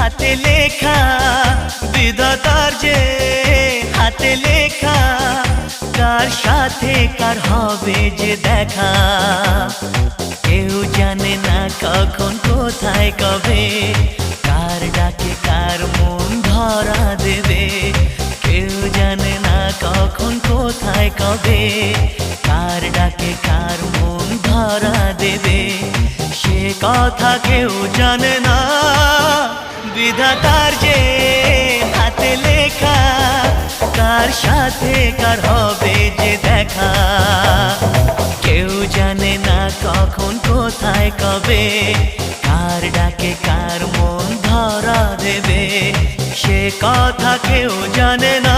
হাতে লেখা বিধাতার যে হাতে লেখা কার সাথে কার হবে যে দেখা কেউ জানে না কখন কোথায় কবে কার ডাকে কার মন ধরা দেবে কেউ জানে না কখন কোথায় কবে কার ডাকে কার মন ধরা দেবে সে কথা কেউ জানে না বিধাতার যে হাতে লেখা কার সাথে কার হবে যে দেখা কেউ জানে না কখন কোথায় কবে কার ডাকে কার মন ধরা দেবে সে কথা কেউ জানে না।